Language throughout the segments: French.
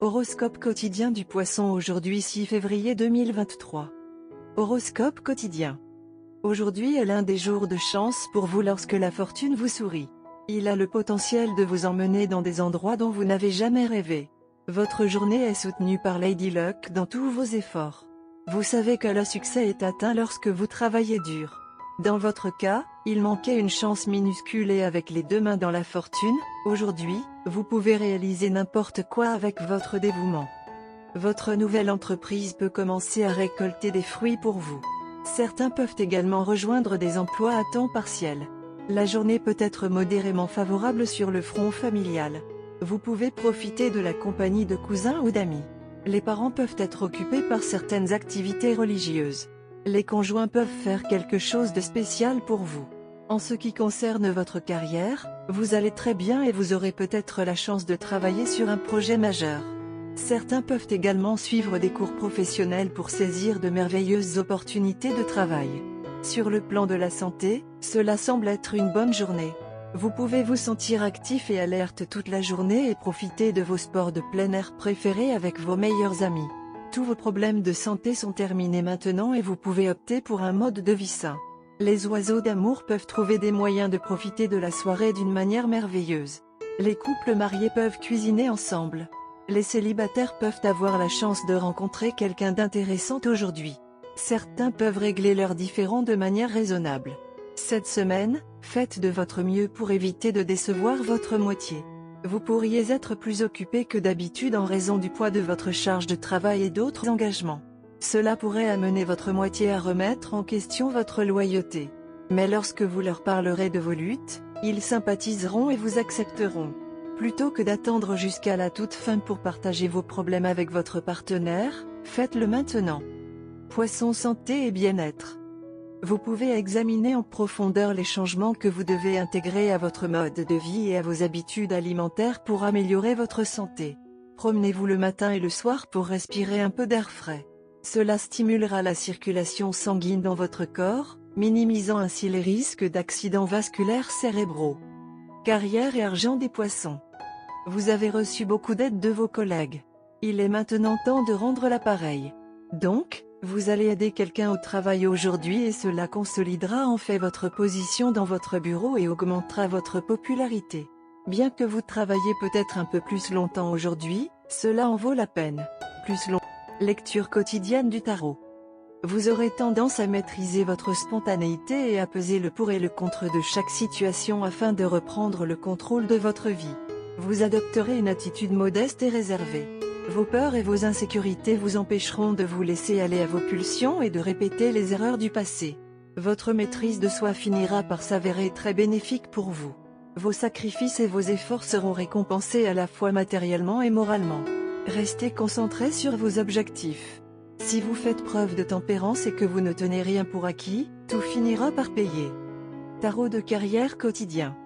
Horoscope quotidien du Poisson aujourd'hui 6 février 2023. Horoscope quotidien. Aujourd'hui est l'un des jours de chance pour vous lorsque la fortune vous sourit. Il a le potentiel de vous emmener dans des endroits dont vous n'avez jamais rêvé. Votre journée est soutenue par Lady Luck dans tous vos efforts. Vous savez que le succès est atteint lorsque vous travaillez dur. Dans votre cas, il manquait une chance minuscule et avec les deux mains dans la fortune, aujourd'hui, vous pouvez réaliser n'importe quoi avec votre dévouement. Votre nouvelle entreprise peut commencer à récolter des fruits pour vous. Certains peuvent également rejoindre des emplois à temps partiel. La journée peut être modérément favorable sur le front familial. Vous pouvez profiter de la compagnie de cousins ou d'amis. Les parents peuvent être occupés par certaines activités religieuses. Les conjoints peuvent faire quelque chose de spécial pour vous. En ce qui concerne votre carrière, vous allez très bien et vous aurez peut-être la chance de travailler sur un projet majeur. Certains peuvent également suivre des cours professionnels pour saisir de merveilleuses opportunités de travail. Sur le plan de la santé, cela semble être une bonne journée. Vous pouvez vous sentir actif et alerte toute la journée et profiter de vos sports de plein air préférés avec vos meilleurs amis. Tous vos problèmes de santé sont terminés maintenant et vous pouvez opter pour un mode de vie sain. Les oiseaux d'amour peuvent trouver des moyens de profiter de la soirée d'une manière merveilleuse. Les couples mariés peuvent cuisiner ensemble. Les célibataires peuvent avoir la chance de rencontrer quelqu'un d'intéressant aujourd'hui. Certains peuvent régler leurs différends de manière raisonnable. Cette semaine, faites de votre mieux pour éviter de décevoir votre moitié. Vous pourriez être plus occupé que d'habitude en raison du poids de votre charge de travail et d'autres engagements. Cela pourrait amener votre moitié à remettre en question votre loyauté. Mais lorsque vous leur parlerez de vos luttes, ils sympathiseront et vous accepteront. Plutôt que d'attendre jusqu'à la toute fin pour partager vos problèmes avec votre partenaire, faites-le maintenant. Poisson santé et bien-être. Vous pouvez examiner en profondeur les changements que vous devez intégrer à votre mode de vie et à vos habitudes alimentaires pour améliorer votre santé. Promenez-vous le matin et le soir pour respirer un peu d'air frais. Cela stimulera la circulation sanguine dans votre corps, minimisant ainsi les risques d'accidents vasculaires cérébraux. Carrière et argent des Poissons. Vous avez reçu beaucoup d'aide de vos collègues. Il est maintenant temps de rendre l'appareil. Donc, vous allez aider quelqu'un au travail aujourd'hui et cela consolidera en fait votre position dans votre bureau et augmentera votre popularité. Bien que vous travaillez peut-être un peu plus longtemps aujourd'hui, cela en vaut la peine. Lecture quotidienne du tarot. Vous aurez tendance à maîtriser votre spontanéité et à peser le pour et le contre de chaque situation afin de reprendre le contrôle de votre vie. Vous adopterez une attitude modeste et réservée. Vos peurs et vos insécurités vous empêcheront de vous laisser aller à vos pulsions et de répéter les erreurs du passé. Votre maîtrise de soi finira par s'avérer très bénéfique pour vous. Vos sacrifices et vos efforts seront récompensés à la fois matériellement et moralement. Restez concentré sur vos objectifs. Si vous faites preuve de tempérance et que vous ne tenez rien pour acquis, tout finira par payer. Tarot de carrière quotidien.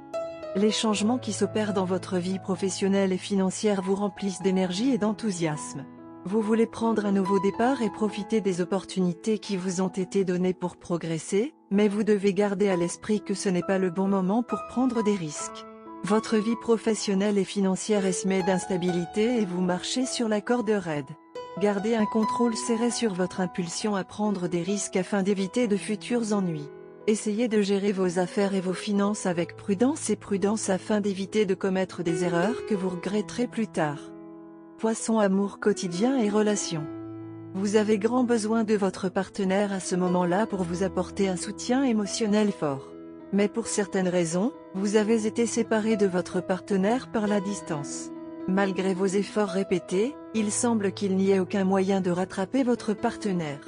Les changements qui s'opèrent dans votre vie professionnelle et financière vous remplissent d'énergie et d'enthousiasme. Vous voulez prendre un nouveau départ et profiter des opportunités qui vous ont été données pour progresser, mais vous devez garder à l'esprit que ce n'est pas le bon moment pour prendre des risques. Votre vie professionnelle et financière est semée d'instabilité et vous marchez sur la corde raide. Gardez un contrôle serré sur votre impulsion à prendre des risques afin d'éviter de futurs ennuis. Essayez de gérer vos affaires et vos finances avec prudence afin d'éviter de commettre des erreurs que vous regretterez plus tard. Poisson amour quotidien et relations. Vous avez grand besoin de votre partenaire à ce moment-là pour vous apporter un soutien émotionnel fort. Mais pour certaines raisons, vous avez été séparé de votre partenaire par la distance. Malgré vos efforts répétés, il semble qu'il n'y ait aucun moyen de rattraper votre partenaire.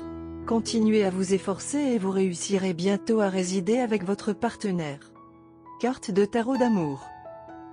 Continuez à vous efforcer et vous réussirez bientôt à résider avec votre partenaire. Carte de tarot d'amour.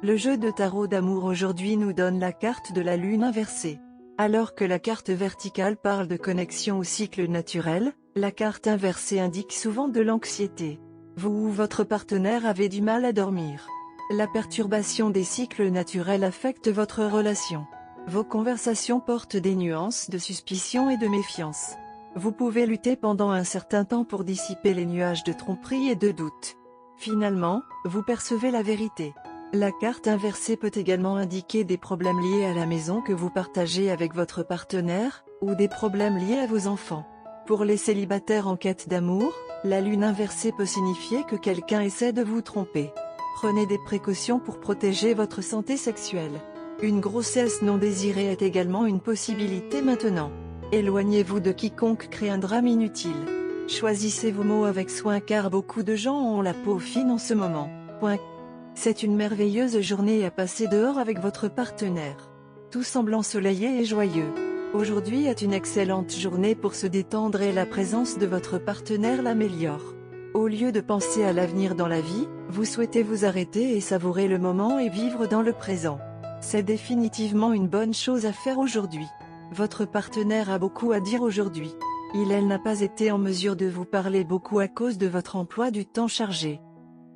Le jeu de tarot d'amour aujourd'hui nous donne la carte de la lune inversée. Alors que la carte verticale parle de connexion au cycle naturel, la carte inversée indique souvent de l'anxiété. Vous ou votre partenaire avez du mal à dormir. La perturbation des cycles naturels affecte votre relation. Vos conversations portent des nuances de suspicion et de méfiance. Vous pouvez lutter pendant un certain temps pour dissiper les nuages de tromperie et de doute. Finalement, vous percevez la vérité. La carte inversée peut également indiquer des problèmes liés à la maison que vous partagez avec votre partenaire, ou des problèmes liés à vos enfants. Pour les célibataires en quête d'amour, la lune inversée peut signifier que quelqu'un essaie de vous tromper. Prenez des précautions pour protéger votre santé sexuelle. Une grossesse non désirée est également une possibilité maintenant. Éloignez-vous de quiconque crée un drame inutile. Choisissez vos mots avec soin car beaucoup de gens ont la peau fine en ce moment. C'est une merveilleuse journée à passer dehors avec votre partenaire. Tout semble ensoleillé et joyeux. Aujourd'hui est une excellente journée pour se détendre et la présence de votre partenaire l'améliore. Au lieu de penser à l'avenir dans la vie, vous souhaitez vous arrêter et savourer le moment et vivre dans le présent. C'est définitivement une bonne chose à faire aujourd'hui. Votre partenaire a beaucoup à dire aujourd'hui. Elle n'a pas été en mesure de vous parler beaucoup à cause de votre emploi du temps chargé.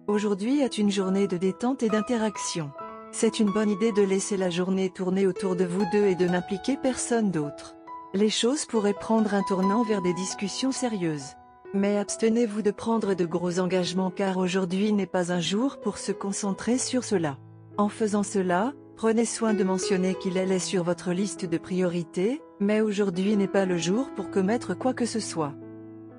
Aujourd'hui est une journée de détente et d'interaction. C'est une bonne idée de laisser la journée tourner autour de vous deux et de n'impliquer personne d'autre. Les choses pourraient prendre un tournant vers des discussions sérieuses. Mais abstenez-vous de prendre de gros engagements car aujourd'hui n'est pas un jour pour se concentrer sur cela. En faisant cela, prenez soin de mentionner qu'il est sur votre liste de priorités, mais aujourd'hui n'est pas le jour pour commettre quoi que ce soit.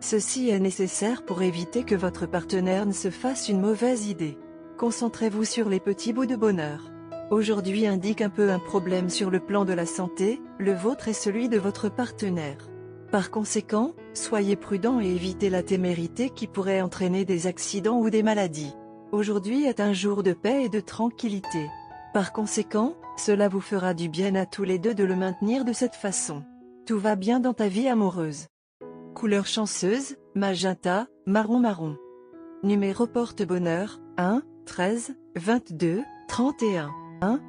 Ceci est nécessaire pour éviter que votre partenaire ne se fasse une mauvaise idée. Concentrez-vous sur les petits bouts de bonheur. Aujourd'hui indique un peu un problème sur le plan de la santé, le vôtre et celui de votre partenaire. Par conséquent, soyez prudent et évitez la témérité qui pourrait entraîner des accidents ou des maladies. Aujourd'hui est un jour de paix et de tranquillité. Par conséquent, cela vous fera du bien à tous les deux de le maintenir de cette façon. Tout va bien dans ta vie amoureuse. Couleur chanceuse, magenta, marron. Numéro porte-bonheur, 1, 13, 22, 31, 1.